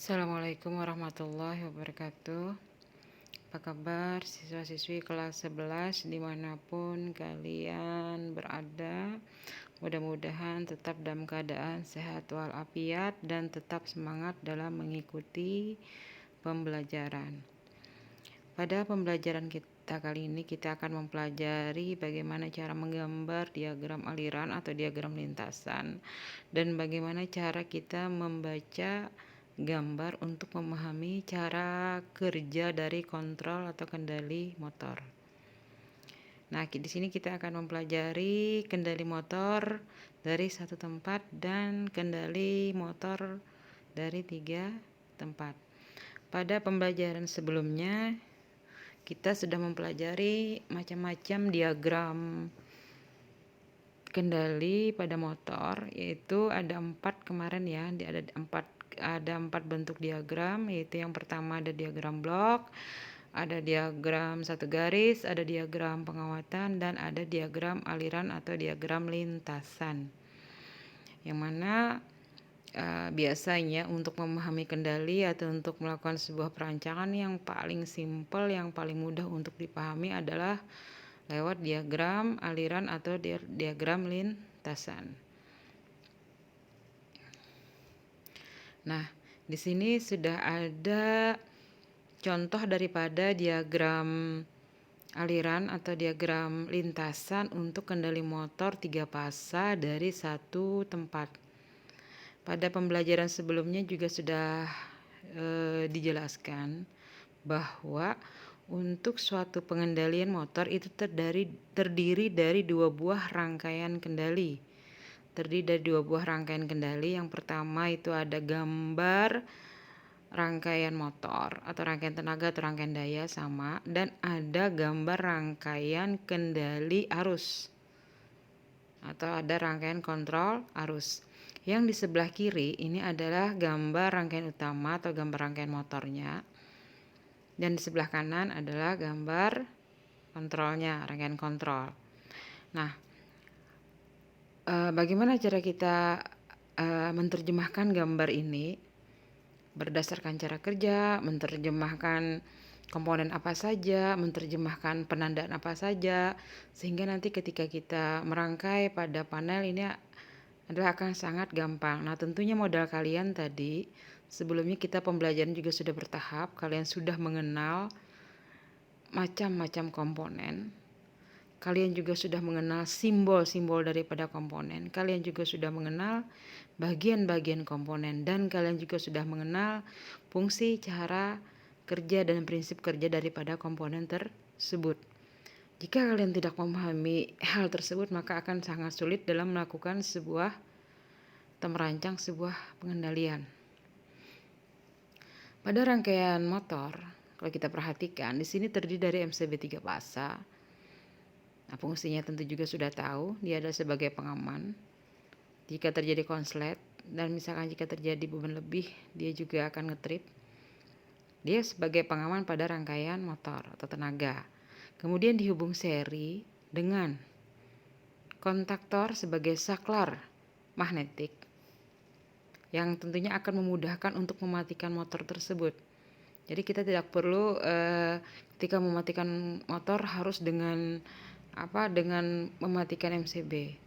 Assalamualaikum warahmatullahi wabarakatuh. Apa kabar siswa-siswi kelas 11 dimanapun kalian berada? Mudah-mudahan tetap dalam keadaan sehat walafiat dan tetap semangat dalam mengikuti pembelajaran. Pada pembelajaran kita kali ini kita akan mempelajari bagaimana cara menggambar diagram aliran atau diagram lintasan dan bagaimana cara kita membaca gambar untuk memahami cara kerja dari kontrol atau kendali motor. Nah, di sini kita akan mempelajari kendali motor dari satu tempat dan kendali motor dari 3 tempat. Pada pembelajaran sebelumnya kita sudah mempelajari macam-macam diagram kendali pada motor, yaitu ada 4 kemarin ya, ada 4 bentuk diagram, yaitu yang pertama ada diagram blok, ada diagram satu garis, ada diagram pengawatan, dan ada diagram aliran atau diagram lintasan. Yang mana biasanya untuk memahami kendali atau untuk melakukan sebuah perancangan yang paling simpel, yang paling mudah untuk dipahami adalah lewat diagram aliran atau diagram lintasan. Nah, di sini sudah ada contoh daripada diagram aliran atau diagram lintasan untuk kendali motor 3 pasa dari satu tempat. Pada pembelajaran sebelumnya juga sudah dijelaskan bahwa untuk suatu pengendalian motor itu terdiri dari 2 buah rangkaian kendali. Yang pertama itu ada gambar rangkaian motor atau rangkaian tenaga atau rangkaian daya sama, dan ada gambar rangkaian kendali arus atau ada rangkaian kontrol arus. Yang di sebelah kiri ini adalah gambar rangkaian utama atau gambar rangkaian motornya, dan di sebelah kanan adalah gambar kontrolnya, rangkaian kontrol. Nah, bagaimana cara kita menerjemahkan gambar ini berdasarkan cara kerja, menerjemahkan komponen apa saja, menerjemahkan penandaan apa saja, sehingga nanti ketika kita merangkai pada panel ini adalah akan sangat gampang. Nah, tentunya modal kalian tadi sebelumnya kita pembelajaran juga sudah bertahap, kalian sudah mengenal macam-macam komponen. Kalian juga sudah mengenal simbol-simbol daripada komponen. Kalian juga sudah mengenal bagian-bagian komponen. Dan kalian juga sudah mengenal fungsi, cara kerja, dan prinsip kerja daripada komponen tersebut. Jika kalian tidak memahami hal tersebut, maka akan sangat sulit dalam melakukan sebuah atau merancang sebuah pengendalian. Pada rangkaian motor, kalau kita perhatikan, di sini terdiri dari MCB 3 pasa. Nah, fungsinya tentu juga sudah tahu, dia adalah sebagai pengaman. Jika terjadi konslet dan misalkan jika terjadi beban lebih, dia juga akan ngetrip. Dia sebagai pengaman pada rangkaian motor atau tenaga. Kemudian dihubung seri dengan kontaktor sebagai saklar magnetik yang tentunya akan memudahkan untuk mematikan motor tersebut. Jadi kita tidak perlu ketika mematikan motor harus dengan mematikan MCB.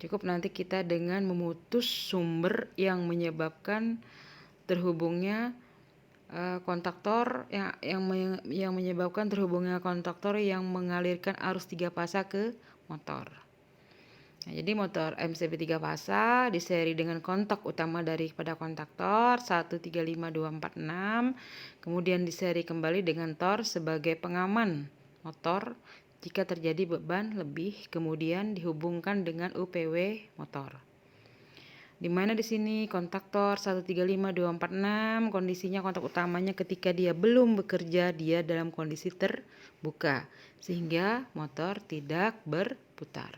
Cukup nanti kita dengan memutus sumber yang menyebabkan terhubungnya kontaktor yang menyebabkan terhubungnya kontaktor yang mengalirkan arus 3 pasa ke motor. Nah, jadi motor MCB 3 pasa diseri dengan kontak utama daripada kontaktor 135246, kemudian diseri kembali dengan tor sebagai pengaman motor jika terjadi beban lebih, kemudian dihubungkan dengan UPW motor. Di mana di sini kontaktor 135246 kondisinya kontak utamanya ketika dia belum bekerja, dia dalam kondisi terbuka sehingga motor tidak berputar.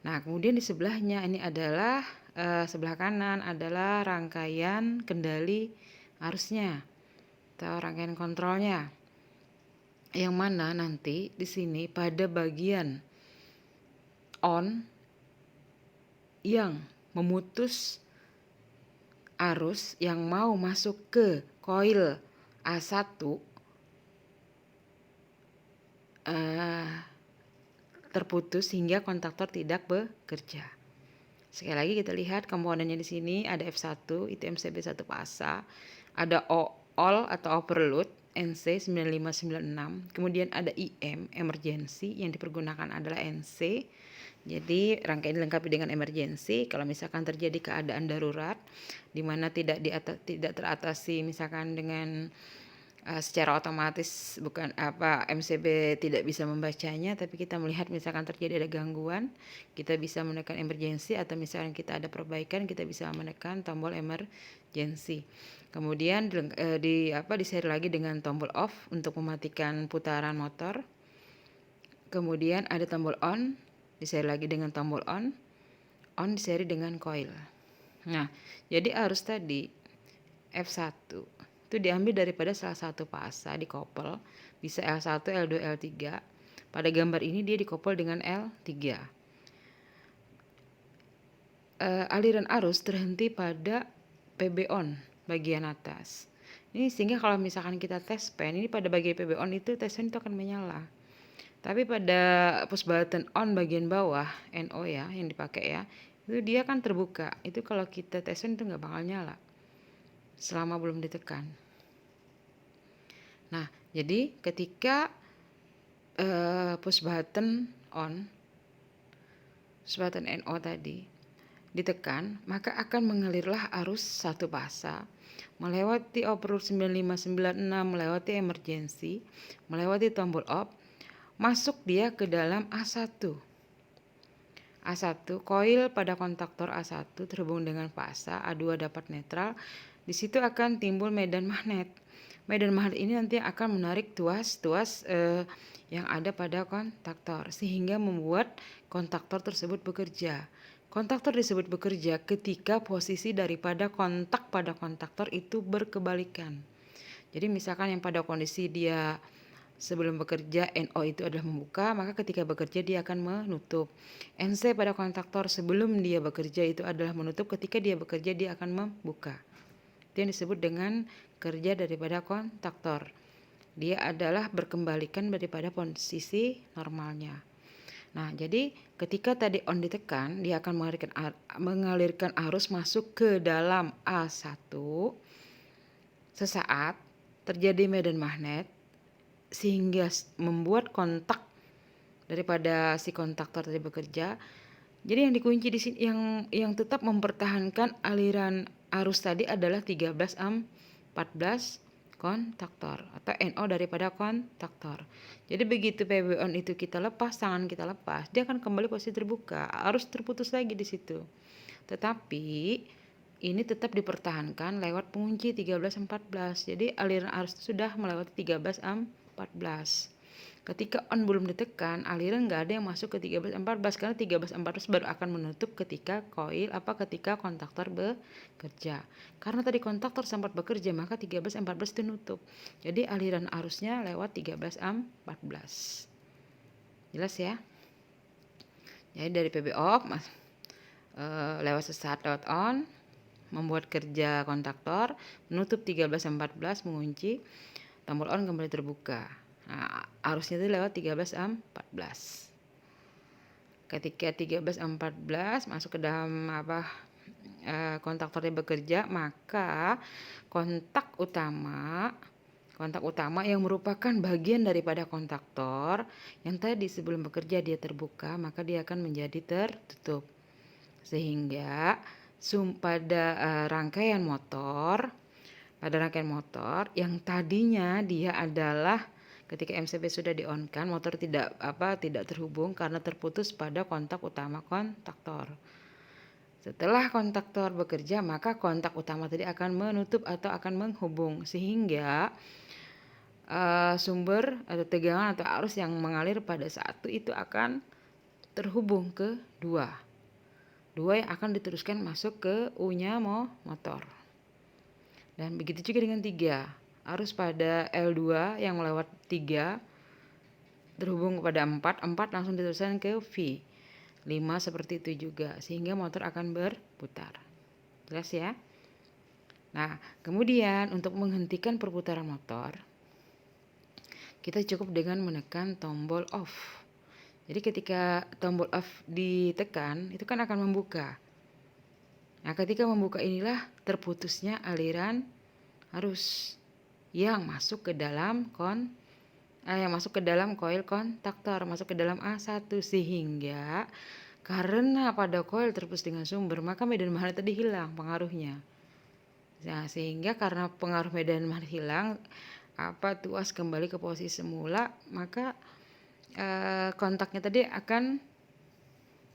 Nah, kemudian di sebelahnya ini adalah sebelah kanan adalah rangkaian kendali arusnya atau rangkaian kontrolnya. Yang mana nanti di sini pada bagian on yang memutus arus yang mau masuk ke koil A1 terputus sehingga kontaktor tidak bekerja. Sekali lagi kita lihat komponennya di sini ada F1 itu MCB 1 fasa, ada all atau overload NC 9596, kemudian ada IM emergency yang dipergunakan adalah NC. Jadi rangkaian dilengkapi dengan emergency kalau misalkan terjadi keadaan darurat di mana tidak teratasi misalkan dengan secara otomatis, bukan MCB tidak bisa membacanya, tapi kita melihat misalkan terjadi ada gangguan, kita bisa menekan emergency, atau misalkan kita ada perbaikan, kita bisa menekan tombol emergency. Kemudian diseri lagi dengan tombol off untuk mematikan putaran motor. Kemudian ada tombol on, diseri lagi dengan tombol on diseri dengan coil. Nah, jadi arus tadi F1 itu diambil daripada salah satu fasa dikoppel, bisa L1, L2, L3. Pada gambar ini dia dikoppel dengan L3. Aliran arus terhenti pada PB on bagian atas. Ini sehingga kalau misalkan kita tes pen, ini pada bagian PB on itu tes pen itu akan menyala. Tapi pada push button on bagian bawah, NO ya, yang dipakai ya, itu dia kan terbuka. Itu kalau kita tes pen itu nggak bakal nyala selama belum ditekan. Nah, jadi ketika push button NO tadi ditekan, maka akan mengalirlah arus satu fasa melewati overload 9596, melewati emergency, melewati tombol off, masuk dia ke dalam A1. Koil pada kontaktor A1 terhubung dengan fasa, A2 dapat netral. Di situ akan timbul medan magnet. Medan magnet ini nanti akan menarik tuas yang ada pada kontaktor sehingga membuat kontaktor tersebut bekerja. Kontaktor disebut bekerja ketika posisi daripada kontak pada kontaktor itu berkebalikan. Jadi misalkan yang pada kondisi dia sebelum bekerja NO itu adalah membuka, maka ketika bekerja dia akan menutup. NC pada kontaktor sebelum dia bekerja itu adalah menutup, ketika dia bekerja dia akan membuka. Itu yang disebut dengan kerja daripada kontaktor. Dia adalah berkembalikan daripada posisi normalnya. Nah, jadi ketika tadi on ditekan, dia akan mengalirkan arus masuk ke dalam A1. Sesaat terjadi medan magnet sehingga membuat kontak daripada si kontaktor tadi bekerja. Jadi yang dikunci di sini, yang tetap mempertahankan aliran arus tadi adalah 13 14 kontaktor atau NO daripada kontaktor. Jadi begitu PB on itu kita lepas, tangan kita lepas, dia akan kembali posisi terbuka, arus terputus lagi di situ. Tetapi ini tetap dipertahankan lewat pengunci 13-14. Jadi aliran arus itu sudah melewati 13-14. Ketika on belum ditekan, aliran nggak ada yang masuk ke 13-14 karena 13-14 baru akan menutup ketika ketika kontaktor bekerja. Karena tadi kontaktor sempat bekerja, maka 13-14 itu nutup. Jadi aliran arusnya lewat 13-14. Jelas ya? Jadi dari PB off lewat sesaat lewat on, membuat kerja kontaktor, menutup 13-14, mengunci, tombol on kembali terbuka. Nah, arusnya itu lewat 13-14. Ketika 13-14 masuk ke dalam kontaktornya bekerja, maka kontak utama yang merupakan bagian daripada kontaktor yang tadi sebelum bekerja dia terbuka, maka dia akan menjadi tertutup. Sehingga pada rangkaian motor yang tadinya dia adalah ketika MCB sudah di-on-kan, motor tidak terhubung karena terputus pada kontak utama kontaktor. Setelah kontaktor bekerja, maka kontak utama tadi akan menutup atau akan menghubung sehingga sumber atau tegangan atau arus yang mengalir pada satu itu akan terhubung ke dua yang akan diteruskan masuk ke U-nya motor. Dan begitu juga dengan 3. Arus pada L2 yang melewat 3 terhubung kepada 4 langsung diteruskan ke V. 5 seperti itu juga, sehingga motor akan berputar. Jelas ya? Nah, kemudian untuk menghentikan perputaran motor, kita cukup dengan menekan tombol off. Jadi ketika tombol off ditekan, itu kan akan membuka. Nah, ketika membuka inilah terputusnya aliran arus yang masuk ke dalam koil kontaktor, masuk ke dalam A1, sehingga karena pada koil terputus dengan sumber, maka medan magnet tadi hilang pengaruhnya. Nah, sehingga karena pengaruh medan magnet hilang, tuas kembali ke posisi semula, maka kontaknya tadi akan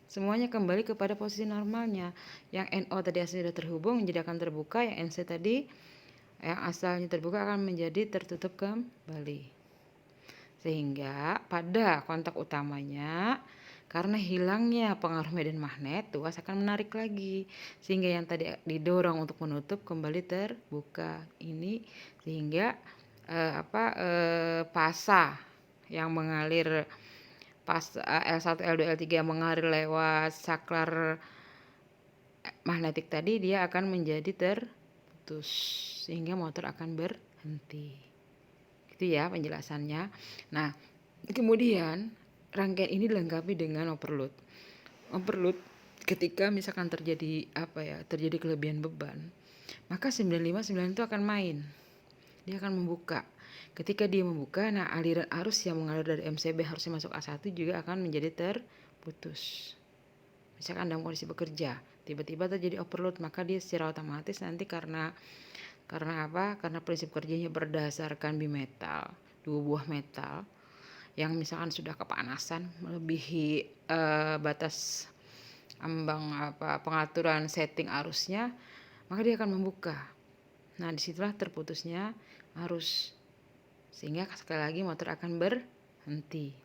semuanya kembali kepada posisi normalnya. Yang NO tadi asalnya sudah terhubung menjadi akan terbuka, yang NC tadi yang asalnya terbuka akan menjadi tertutup kembali. Sehingga pada kontak utamanya, karena hilangnya pengaruh medan magnet, tuas akan menarik lagi, sehingga yang tadi didorong untuk menutup kembali terbuka ini, sehingga pasa yang mengalir L1, L2, L3 yang mengalir lewat saklar magnetik tadi, dia akan menjadi terputus, sehingga motor akan berhenti. Gitu ya penjelasannya. Nah, kemudian rangkaian ini dilengkapi dengan overload. Overload ketika misalkan terjadi kelebihan beban, maka 959 itu akan main. Dia akan membuka. Ketika dia membuka, nah aliran arus yang mengalir dari MCB harusnya masuk A1 juga akan menjadi terputus. Misalkan dalam kondisi bekerja, tiba-tiba terjadi overload, maka dia secara otomatis nanti karena prinsip kerjanya berdasarkan bimetal, dua buah metal yang misalkan sudah kepanasan melebihi batas ambang pengaturan setting arusnya, maka dia akan membuka. Nah, disitulah terputusnya arus, sehingga sekali lagi motor akan berhenti.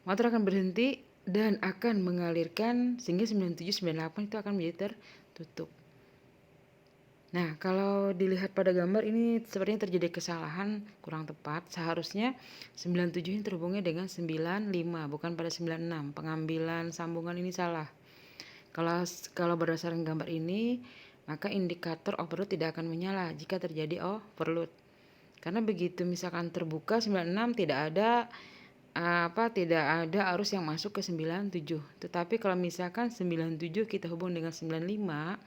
Motor akan berhenti dan akan mengalirkan, sehingga 97 98 itu akan menjadi tertutup. Nah, kalau dilihat pada gambar ini sepertinya terjadi kesalahan kurang tepat. Seharusnya 97 ini terhubungnya dengan 95, bukan pada 96. Pengambilan sambungan ini salah. Kalau berdasarkan gambar ini, maka indikator overload tidak akan menyala jika terjadi overload. Karena begitu misalkan terbuka 96, tidak ada arus yang masuk ke 97. Tetapi kalau misalkan 97 kita hubung dengan 95,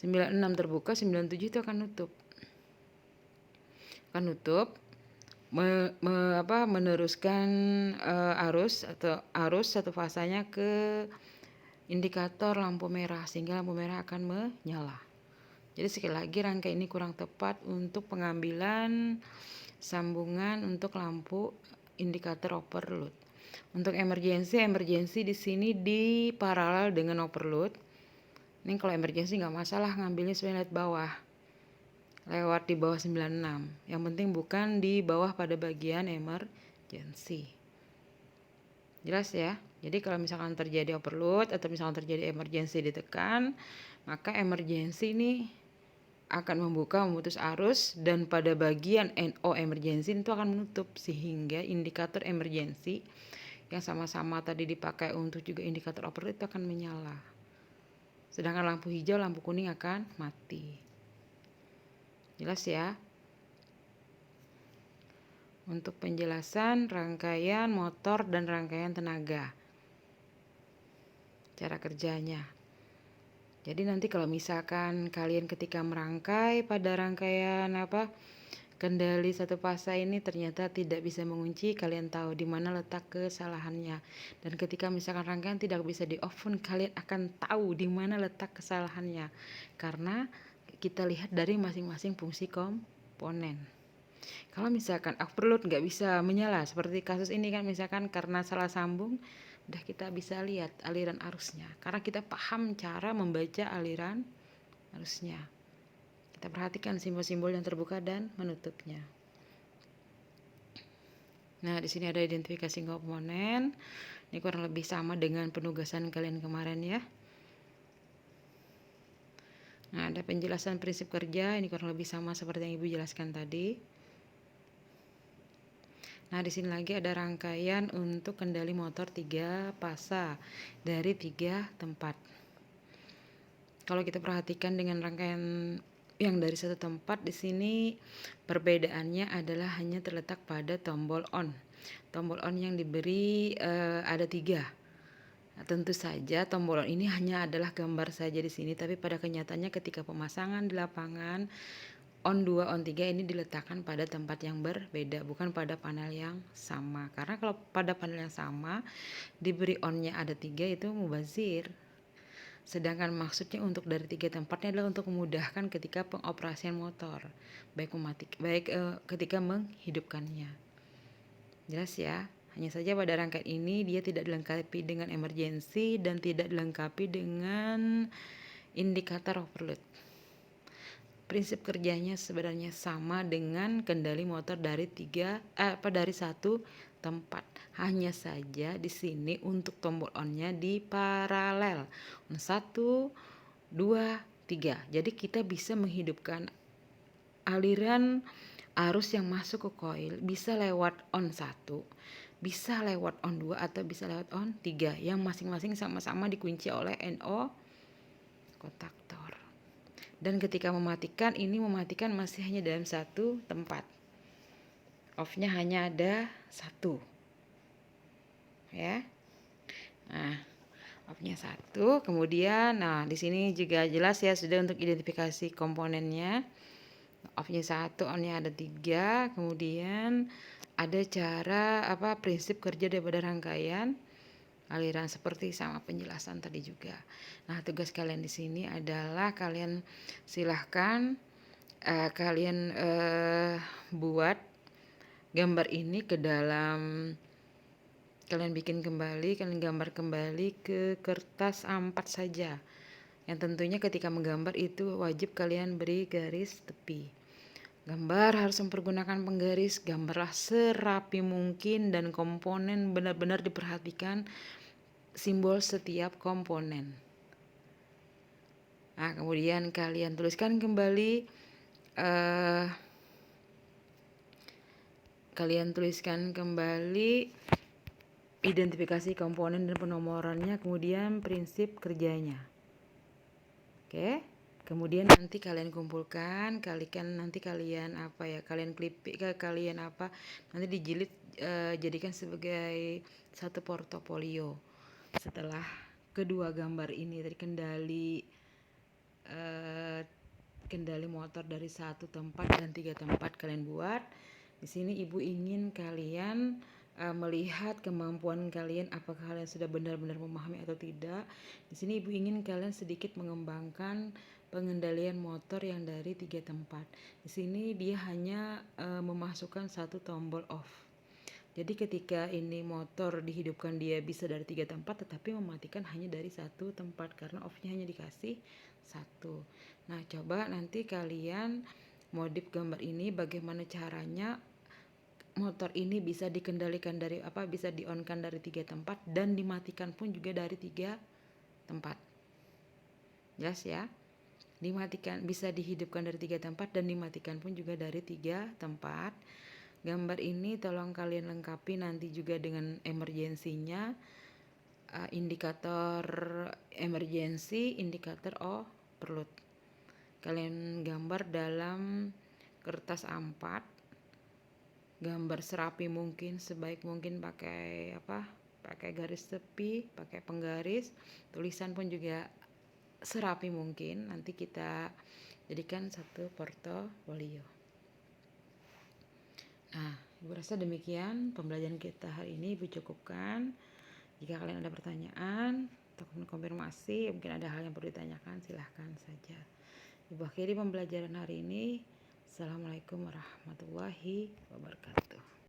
96 terbuka, 97 itu akan nutup. Meneruskan arus satu fasanya ke indikator lampu merah, sehingga lampu merah akan menyala. Jadi sekali lagi rangkaian ini kurang tepat untuk pengambilan sambungan untuk lampu indikator overload. Untuk emergency di sini di paralel dengan overload. Ini kalau emergency nggak masalah ngambilnya sebenarnya lewat di bawah 96. Yang penting bukan di bawah pada bagian emergency. Jelas ya? Jadi kalau misalkan terjadi overload atau misalkan terjadi emergency ditekan, maka emergency ini akan memutus arus, dan pada bagian NO emergency itu akan menutup, sehingga indikator emergency yang sama-sama tadi dipakai untuk juga indikator overload itu akan menyala. Sedangkan lampu hijau, lampu kuning akan mati. Jelas ya? Untuk penjelasan rangkaian motor dan rangkaian tenaga, cara kerjanya. Jadi nanti kalau misalkan kalian ketika merangkai pada rangkaian kendali satu fasa ini ternyata tidak bisa mengunci, kalian tahu di mana letak kesalahannya. Dan ketika misalkan rangkaian tidak bisa di-off, kalian akan tahu di mana letak kesalahannya. Karena kita lihat dari masing-masing fungsi komponen. Kalau misalkan overload nggak bisa menyala, seperti kasus ini kan, misalkan karena salah sambung, udah kita bisa lihat aliran arusnya. Karena kita paham cara membaca aliran arusnya. Kita perhatikan simbol-simbol yang terbuka dan menutupnya. Nah, di sini ada identifikasi komponen. Ini kurang lebih sama dengan penugasan kalian kemarin ya. Nah, ada penjelasan prinsip kerja. Ini kurang lebih sama seperti yang Ibu jelaskan tadi. Nah, di sini lagi ada rangkaian untuk kendali motor 3 fasa dari 3 tempat. Kalau kita perhatikan dengan rangkaian yang dari satu tempat di sini perbedaannya adalah hanya terletak pada tombol on. Tombol on yang diberi ada 3. Nah, tentu saja tombol on ini hanya adalah gambar saja di sini, tapi pada kenyataannya ketika pemasangan di lapangan on 2, on 3 ini diletakkan pada tempat yang berbeda, bukan pada panel yang sama. Karena kalau pada panel yang sama diberi onnya ada 3 itu mubazir. Sedangkan maksudnya untuk dari 3 tempatnya adalah untuk memudahkan ketika pengoperasian motor, baik ketika menghidupkannya. Jelas ya? Hanya saja pada rangkaian ini dia tidak dilengkapi dengan emergency dan tidak dilengkapi dengan indikator overload. Prinsip kerjanya sebenarnya sama dengan kendali motor dari satu tempat. Hanya saja di sini untuk tombol onnya di paralel. 1, 2, 3. Jadi kita bisa menghidupkan aliran arus yang masuk ke koil bisa lewat on 1, bisa lewat on 2 atau bisa lewat on 3 yang masing-masing sama-sama dikunci oleh NO kontaktor. Dan ketika mematikan, ini mematikan masih hanya dalam satu tempat. Off-nya hanya ada 1. Ya. Nah, off-nya 1. Kemudian, di sini juga jelas ya sudah untuk identifikasi komponennya. Off-nya 1, on-nya ada 3. Kemudian ada cara prinsip kerja daripada rangkaian aliran seperti sama penjelasan tadi juga. Nah, tugas kalian di sini adalah kalian silahkan kalian buat gambar ini ke dalam, kalian bikin kembali, kalian gambar kembali ke kertas A4 saja. Yang tentunya ketika menggambar itu wajib kalian beri garis tepi. Gambar harus mempergunakan penggaris, gambarlah serapi mungkin dan komponen benar-benar diperhatikan simbol setiap komponen. Nah, kemudian kalian tuliskan kembali identifikasi komponen dan penomorannya, kemudian prinsip kerjanya. Oke. Kemudian nanti kalian kumpulkan, nanti kalian nanti dijilid jadikan sebagai satu portofolio. Setelah kedua gambar ini dari kendali motor dari 1 tempat dan 3 tempat kalian buat. Di sini Ibu ingin kalian melihat kemampuan kalian, apakah kalian sudah benar-benar memahami atau tidak. Di sini Ibu ingin kalian sedikit mengembangkan pengendalian motor yang dari 3 tempat. Di sini dia hanya memasukkan 1 tombol off. Jadi ketika ini motor dihidupkan dia bisa dari 3 tempat, tetapi mematikan hanya dari 1 tempat karena off-nya hanya dikasih 1. Nah, coba nanti kalian modif gambar ini bagaimana caranya motor ini bisa dikendalikan bisa di-on-kan dari 3 tempat dan dimatikan pun juga dari 3 tempat. Jelas ya? Bisa dihidupkan dari 3 tempat dan dimatikan pun juga dari 3 tempat. Gambar ini tolong kalian lengkapi nanti juga dengan emergensinya, indikator emergency, indikator overload. Kalian gambar dalam kertas A4, gambar serapi mungkin, sebaik mungkin pakai garis tepi, pakai penggaris, tulisan pun juga serapi mungkin. Nanti kita jadikan satu portofolio. Nah, Ibu rasa demikian pembelajaran kita hari ini Ibu cukupkan. Jika kalian ada pertanyaan atau konfirmasi, mungkin ada hal yang perlu ditanyakan, silahkan saja. Ibu akhiri pembelajaran hari ini. Assalamualaikum warahmatullahi wabarakatuh.